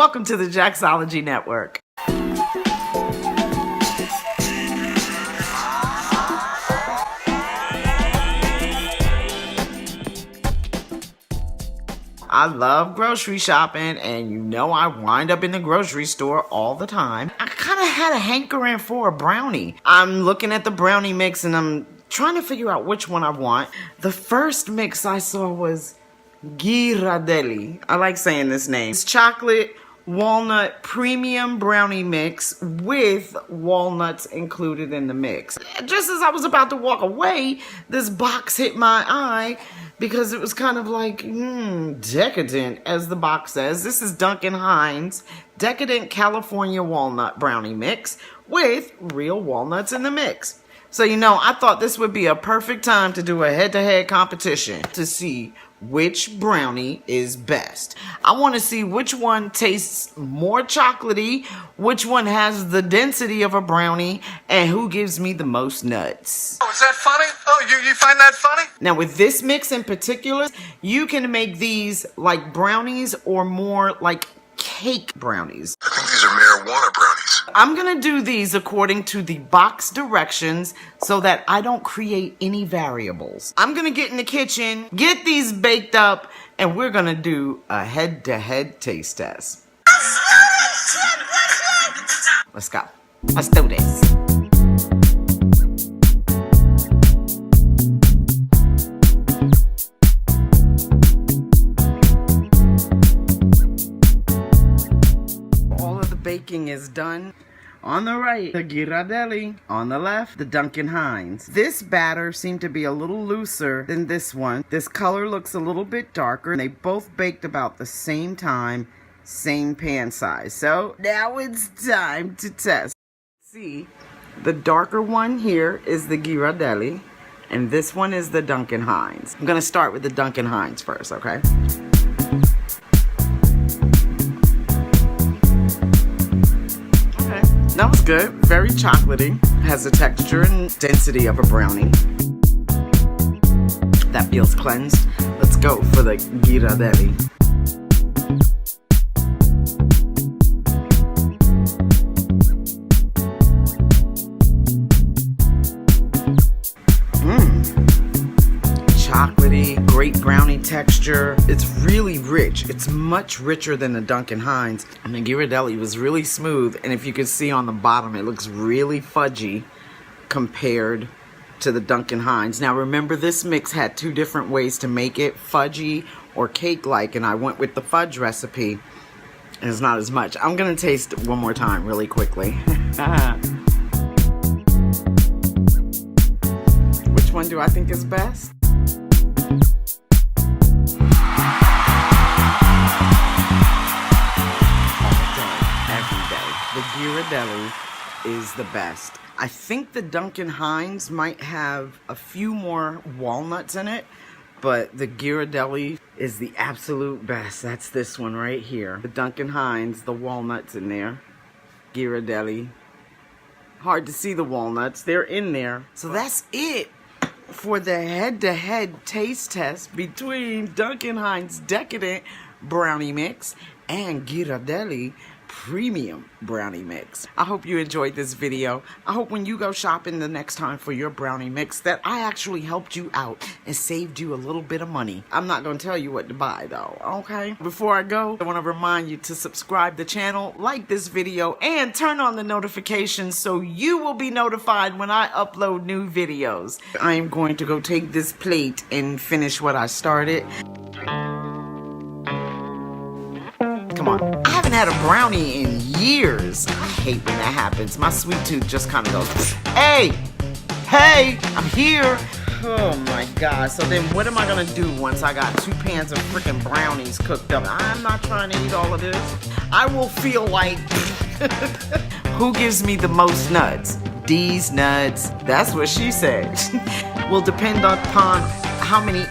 Welcome to the Jaxsology Network. I love grocery shopping, and you know I wind up in the grocery store all the time. I kind of had a hankering for a brownie. I'm looking at the brownie mix and I'm trying to figure out which one I want. The first mix I saw was Ghirardelli. I like saying this name. It's chocolate walnut premium brownie mix with walnuts included in the mix. Just as I was about to walk away, this box hit my eye because it was kind of like, decadent, as the box says. This is Duncan Hines Decadent California Walnut Brownie Mix with real walnuts in the mix. So, I thought this would be a perfect time to do a head-to-head competition to see which brownie is best. I want to see which one tastes more chocolatey, which one has the density of a brownie, and who gives me the most nuts. Oh, is that funny? Oh, you find that funny? Now, with this mix in particular, you can make these like brownies or more like cake brownies. I think these are marijuana brownies. I'm gonna do these according to the box directions so that I don't create any variables. I'm gonna get in the kitchen, get these baked up, and we're gonna do a head-to-head taste test. Let's go. Let's do this. Baking is done. On the right, the Ghirardelli. On the left, the Duncan Hines. This batter seemed to be a little looser than this one. This color looks a little bit darker. They both baked about the same time, same pan size. So now it's time to test. See, the darker one here is the Ghirardelli, and this one is the Duncan Hines. I'm gonna start with the Duncan Hines first, okay? That was good. Very chocolatey. Has the texture and density of a brownie. That feels cleansed. Let's go for the Ghirardelli. Chocolatey, great brownie texture. It's really rich. It's much richer than the Duncan Hines. And the Ghirardelli was really smooth. And if you can see on the bottom, it looks really fudgy compared to the Duncan Hines. Now remember, this mix had two different ways to make it, fudgy or cake-like. And I went with the fudge recipe. And it's not as much. I'm gonna taste it one more time really quickly. Which one do I think is best? The Ghirardelli is the best. I think the Duncan Hines might have a few more walnuts in it, but the Ghirardelli is the absolute best. That's this one right here. The Duncan Hines, the walnuts in there. Ghirardelli. Hard to see the walnuts. They're in there. So that's it for the head-to-head taste test between Duncan Hines Decadent Brownie Mix and Ghirardelli Premium Brownie Mix. I hope you enjoyed this video. I hope when you go shopping the next time for your brownie mix that I actually helped you out and saved you a little bit of money. I'm not going to tell you what to buy though, okay? Before I go, I want to remind you to subscribe to the channel, like this video, and turn on the notifications so you will be notified when I upload new videos. I am going to go take this plate and finish what I started. Come on. I haven't had a brownie in years. I hate when that happens. My sweet tooth just kind of goes, hey, I'm here. Oh my God. So then what am I going to do once I got 2 pans of freaking brownies cooked up? I'm not trying to eat all of this. I will feel like, who gives me the most nuts? These nuts. That's what she said. Will depend upon how many